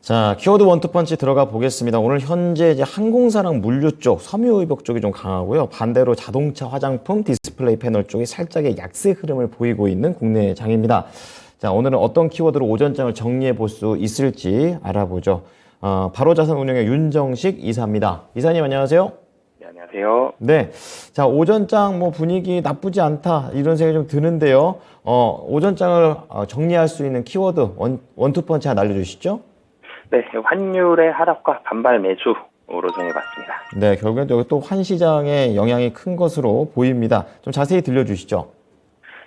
자, 키워드 원투펀치 들어가 보겠습니다. 오늘 현재 이제 항공사랑 물류 쪽, 섬유의복 쪽이 좀 강하고요. 반대로 자동차, 화장품, 디스플레이 패널 쪽이 살짝의 약세 흐름을 보이고 있는 국내 장입니다. 자, 오늘은 어떤 키워드로 오전장을 정리해 볼 수 있을지 알아보죠. 바로자산운용의 윤정식 이사입니다. 이사님 안녕하세요. 네, 안녕하세요. 네. 자, 오전장 뭐 분위기 나쁘지 않다 이런 생각이 좀 드는데요. 오전장을 정리할 수 있는 키워드 원투펀치 하나 알려주시죠. 네, 환율의 하락과 반발 매수로 정해봤습니다. 네, 결국엔 여기 또 환시장의 영향이 큰 것으로 보입니다. 좀 자세히 들려주시죠.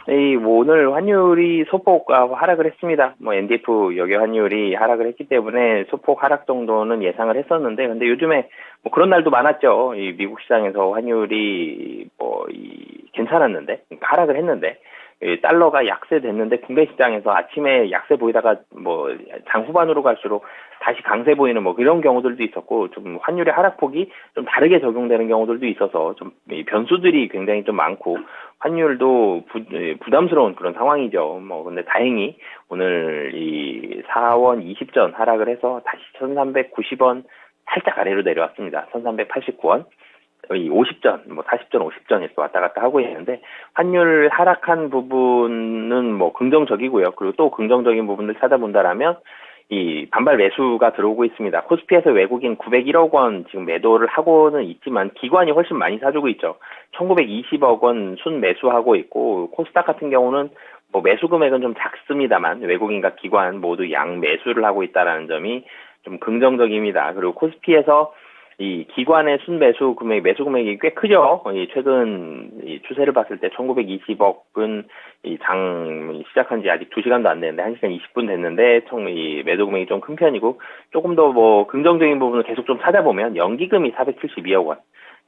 네, 오늘 환율이 소폭 하락을 했습니다. NDF 여기 환율이 하락을 했기 때문에 소폭 하락 정도는 예상을 했었는데, 근데 요즘에 그런 날도 많았죠. 이 미국 시장에서 환율이 괜찮았는데, 그러니까 하락을 했는데, 달러가 약세됐는데 국내 시장에서 아침에 약세 보이다가 장 후반으로 갈수록 다시 강세 보이는 그런 경우들도 있었고, 좀 환율의 하락폭이 좀 다르게 적용되는 경우들도 있어서 좀 변수들이 굉장히 좀 많고 환율도 부담스러운 그런 상황이죠. 근데 다행히 오늘 이 4원 20전 하락을 해서 다시 1390원 살짝 아래로 내려왔습니다. 1389원. 이 50전, 40전, 50전 이렇게 왔다 갔다 하고 있는데, 환율 하락한 부분은 긍정적이고요. 그리고 또 긍정적인 부분을 찾아본다라면, 이 반발 매수가 들어오고 있습니다. 코스피에서 외국인 901억 원 지금 매도를 하고는 있지만, 기관이 훨씬 많이 사주고 있죠. 1920억 원 순 매수하고 있고, 코스닥 같은 경우는 매수 금액은 좀 작습니다만, 외국인과 기관 모두 양 매수를 하고 있다는 점이 좀 긍정적입니다. 그리고 코스피에서 이 기관의 순매수 금액, 매수 금액이 꽤 크죠. 최근 이 추세를 봤을 때 1920억은 이 장 시작한 지 아직 2시간도 안 됐는데 1시간 20분 됐는데 이 매도 금액이 좀 큰 편이고, 조금 더 긍정적인 부분을 계속 좀 찾아보면 연기금이 472억 원.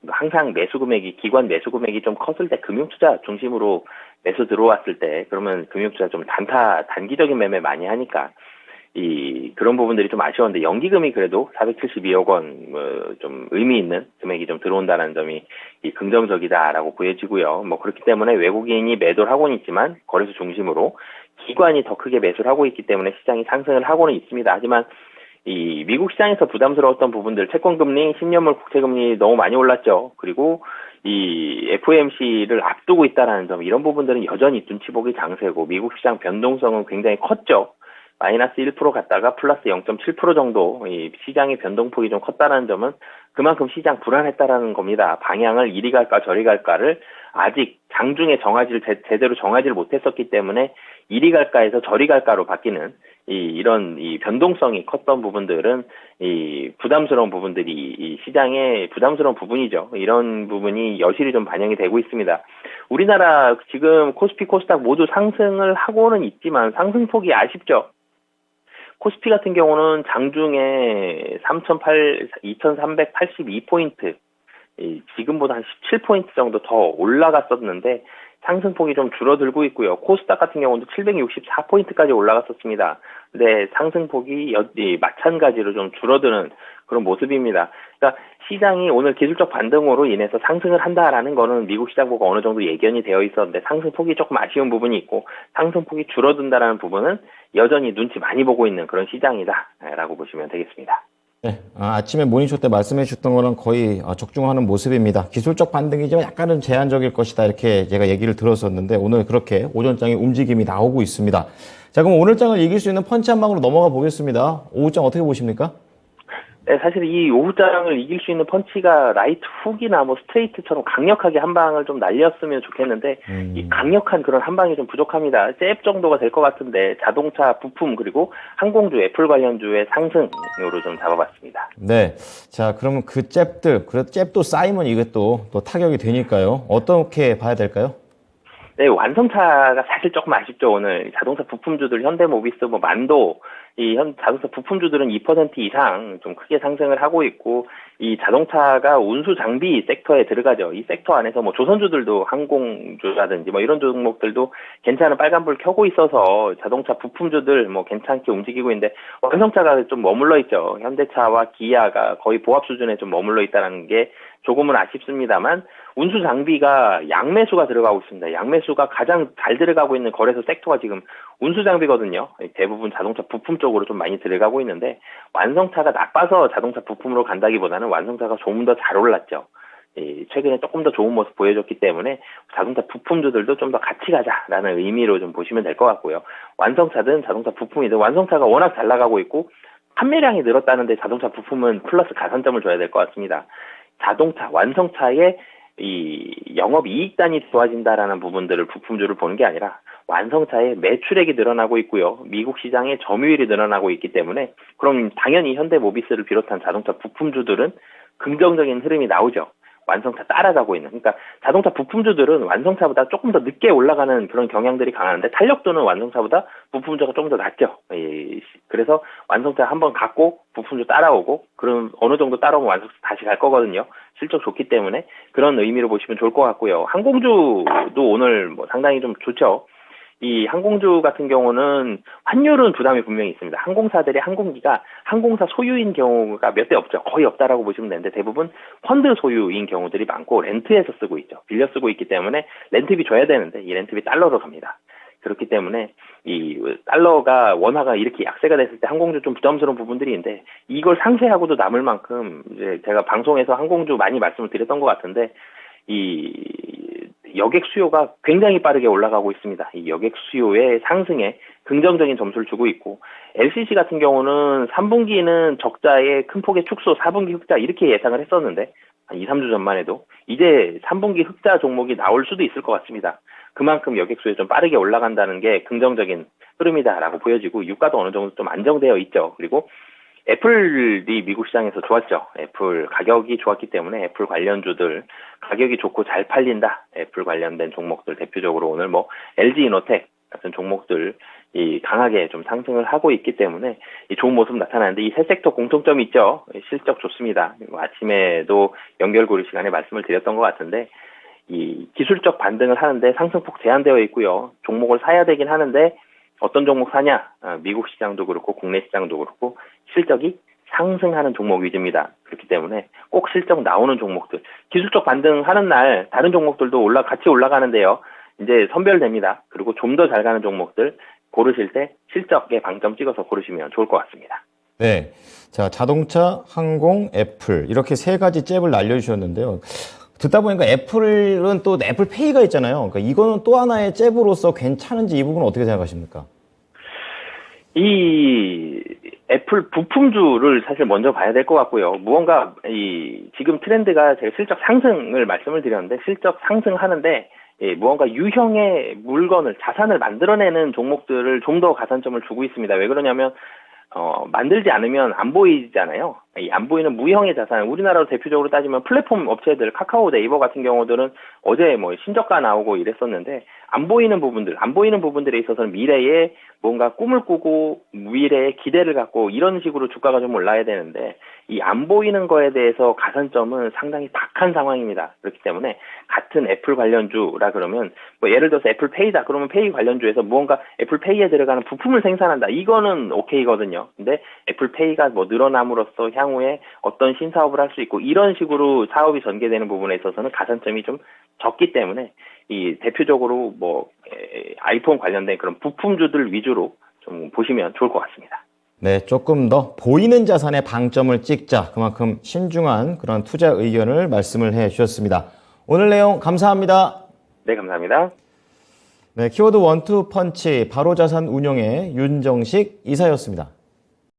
항상 매수 금액이, 기관 매수 금액이 좀 컸을 때, 금융투자 중심으로 매수 들어왔을 때, 그러면 금융투자 좀 단기적인 매매 많이 하니까 그런 부분들이 좀 아쉬웠는데, 연기금이 그래도 472억 원, 좀 의미 있는 금액이 좀 들어온다는 점이 긍정적이다라고 보여지고요. 그렇기 때문에 외국인이 매도를 하고는 있지만, 거래소 중심으로 기관이 더 크게 매수를 하고 있기 때문에 시장이 상승을 하고는 있습니다. 하지만, 이 미국 시장에서 부담스러웠던 부분들, 채권금리, 10년물 국채금리 너무 많이 올랐죠. 그리고 이 FOMC를 앞두고 있다라는 점, 이런 부분들은 여전히 눈치 보기 장세고, 미국 시장 변동성은 굉장히 컸죠. 마이너스 1% 갔다가 플러스 0.7% 정도 이 시장의 변동폭이 좀 컸다는 점은 그만큼 시장 불안했다라는 겁니다. 방향을 이리 갈까 저리 갈까를 아직 장중에 제대로 정하지를 못했었기 때문에 이리 갈까에서 저리 갈까로 바뀌는 이런 변동성이 컸던 부분들은 부담스러운 부분들이 시장의 부담스러운 부분이죠. 이런 부분이 여실히 좀 반영이 되고 있습니다. 우리나라 지금 코스피, 코스닥 모두 상승을 하고는 있지만 상승폭이 아쉽죠. 코스피 같은 경우는 장중에 2382포인트, 지금보다 한 17포인트 정도 더 올라갔었는데 상승폭이 좀 줄어들고 있고요. 코스닥 같은 경우도 764포인트까지 올라갔었습니다. 근데 상승폭이 마찬가지로 좀 줄어드는 그런 모습입니다. 그러니까 시장이 오늘 기술적 반등으로 인해서 상승을 한다라는 거는 미국 시장 보고 어느 정도 예견이 되어 있었는데, 상승폭이 조금 아쉬운 부분이 있고 상승폭이 줄어든다라는 부분은 여전히 눈치 많이 보고 있는 그런 시장이다라고 보시면 되겠습니다. 네, 아침에 모닝쇼 때 말씀해 주셨던 거랑 거의 적중하는 모습입니다. 기술적 반등이지만 약간은 제한적일 것이다 이렇게 제가 얘기를 들었었는데, 오늘 그렇게 오전장의 움직임이 나오고 있습니다. 자, 그럼 오늘장을 이길 수 있는 펀치 한 방으로 넘어가 보겠습니다. 오후장 어떻게 보십니까? 네, 사실 이 오후장을 이길 수 있는 펀치가 라이트 훅이나 스트레이트처럼 강력하게 한 방을 좀 날렸으면 좋겠는데, 이 강력한 그런 한 방이 좀 부족합니다. 잽 정도가 될 것 같은데, 자동차, 부품, 그리고 항공주, 애플 관련주의 상승으로 좀 잡아봤습니다. 네. 자, 그러면 그 잽들, 그래도 잽도 쌓이면 이것도 또 타격이 되니까요. 어떻게 봐야 될까요? 네, 완성차가 사실 조금 아쉽죠. 오늘 자동차 부품주들, 현대모비스, 만도, 자동차 부품주들은 2% 이상 좀 크게 상승을 하고 있고, 이 자동차가 운수 장비 섹터에 들어가죠. 이 섹터 안에서 조선주들도 항공주라든지 이런 종목들도 괜찮은 빨간불 켜고 있어서 자동차 부품주들 괜찮게 움직이고 있는데, 완성차가 좀 머물러 있죠. 현대차와 기아가 거의 보합 수준에 좀 머물러 있다는 게 조금은 아쉽습니다만 운수 장비가 양매수가 들어가고 있습니다. 양매수가 가장 잘 들어가고 있는 거래소 섹터가 지금 운수 장비거든요. 대부분 자동차 부품 쪽으로 좀 많이 들어가고 있는데 완성차가 나빠서 자동차 부품으로 간다기보다는 완성차가 조금 더 잘 올랐죠. 최근에 조금 더 좋은 모습 보여줬기 때문에 자동차 부품주들도 좀 더 같이 가자라는 의미로 좀 보시면 될 것 같고요. 완성차든 자동차 부품이든 완성차가 워낙 잘 나가고 있고 판매량이 늘었다는데 자동차 부품은 플러스 가산점을 줘야 될 것 같습니다. 자동차, 완성차의 이 영업이익단이 좋아진다라는 부분들을 부품주를 보는 게 아니라 완성차의 매출액이 늘어나고 있고요. 미국 시장의 점유율이 늘어나고 있기 때문에 그럼 당연히 현대모비스를 비롯한 자동차 부품주들은 긍정적인 흐름이 나오죠. 완성차 따라가고 있는. 그러니까 자동차 부품주들은 완성차보다 조금 더 늦게 올라가는 그런 경향들이 강하는데 탄력도는 완성차보다 부품주가 조금 더 낮죠. 그래서 완성차 한번 갖고 부품주 따라오고 그럼 어느 정도 따라오면 완성차 다시 갈 거거든요. 실적 좋기 때문에 그런 의미로 보시면 좋을 것 같고요. 항공주도 오늘 뭐 상당히 좀 좋죠. 이 항공주 같은 경우는 환율은 부담이 분명히 있습니다. 항공사들의 항공기가 항공사 소유인 경우가 몇 대 없죠. 거의 없다라고 보시면 되는데 대부분 펀드 소유인 경우들이 많고 렌트해서 쓰고 있죠. 빌려 쓰고 있기 때문에 렌트비 줘야 되는데 이 렌트비 달러로 갑니다. 그렇기 때문에 이 달러가 원화가 이렇게 약세가 됐을 때 항공주 좀 부담스러운 부분들이 있는데 이걸 상쇄하고도 남을 만큼 이제 제가 방송에서 항공주 많이 말씀을 드렸던 것 같은데 이 여객 수요가 굉장히 빠르게 올라가고 있습니다. 이 여객 수요의 상승에 긍정적인 점수를 주고 있고 LCC 같은 경우는 3분기는 적자의 큰 폭의 축소, 4분기 흑자 이렇게 예상을 했었는데 한 2, 3주 전만 해도 이제 3분기 흑자 종목이 나올 수도 있을 것 같습니다. 그만큼 여객 수요 좀 빠르게 올라간다는 게 긍정적인 흐름이다라고 보여지고 유가도 어느 정도 좀 안정되어 있죠. 그리고 애플이 미국 시장에서 좋았죠. 애플 가격이 좋았기 때문에 애플 관련주들 가격이 좋고 잘 팔린다. 애플 관련된 종목들 대표적으로 오늘 뭐 LG이노텍 같은 종목들 이 강하게 좀 상승을 하고 있기 때문에 이 좋은 모습 나타나는데 이 세 섹터 공통점이 있죠. 실적 좋습니다. 아침에도 연결고리 시간에 말씀을 드렸던 것 같은데 이 기술적 반등을 하는데 상승폭 제한되어 있고요. 종목을 사야 되긴 하는데 어떤 종목 사냐? 미국 시장도 그렇고 국내 시장도 그렇고 실적이 상승하는 종목 위주입니다. 그렇기 때문에 꼭 실적 나오는 종목들, 기술적 반등하는 날 다른 종목들도 같이 올라가는데요. 이제 선별됩니다. 그리고 좀 더 잘 가는 종목들 고르실 때 실적에 방점 찍어서 고르시면 좋을 것 같습니다. 네. 자, 자동차, 항공, 애플 이렇게 세 가지 잽을 날려주셨는데요. 듣다 보니까 애플은 또 애플페이가 있잖아요. 그러니까 이거는 또 하나의 잽으로서 괜찮은지 이 부분은 어떻게 생각하십니까? 이 애플 부품주를 사실 먼저 봐야 될 것 같고요. 무언가 지금 트렌드가 제가 실적 상승을 말씀을 드렸는데 실적 상승하는데 무언가 유형의 물건을 자산을 만들어내는 종목들을 좀 더 가산점을 주고 있습니다. 왜 그러냐면 만들지 않으면 안 보이잖아요. 이 안 보이는 무형의 자산, 우리나라로 대표적으로 따지면 플랫폼 업체들, 카카오, 네이버 같은 경우들은 어제 뭐 신저가 나오고 이랬었는데 안 보이는 부분들에 있어서는 미래에 뭔가 꿈을 꾸고 미래에 기대를 갖고 이런 식으로 주가가 좀 올라야 되는데 이 안 보이는 거에 대해서 가산점은 상당히 박한 상황입니다. 그렇기 때문에 같은 애플 관련주라 그러면 뭐 예를 들어서 애플페이다 그러면 페이 관련주에서 무언가 애플페이에 들어가는 부품을 생산한다. 이거는 오케이거든요. 근데 애플페이가 뭐 늘어남으로써 향후에 어떤 신사업을 할 수 있고 이런 식으로 사업이 전개되는 부분에 있어서는 가산점이 좀 적기 때문에 이 대표적으로 뭐 아이폰 관련된 그런 부품주들 위주로 좀 보시면 좋을 것 같습니다. 네, 조금 더 보이는 자산에 방점을 찍자. 그만큼 신중한 그런 투자 의견을 말씀을 해 주셨습니다. 오늘 내용 감사합니다. 네, 감사합니다. 네, 키워드 원투 펀치 바로 자산 운용의 윤정식 이사였습니다.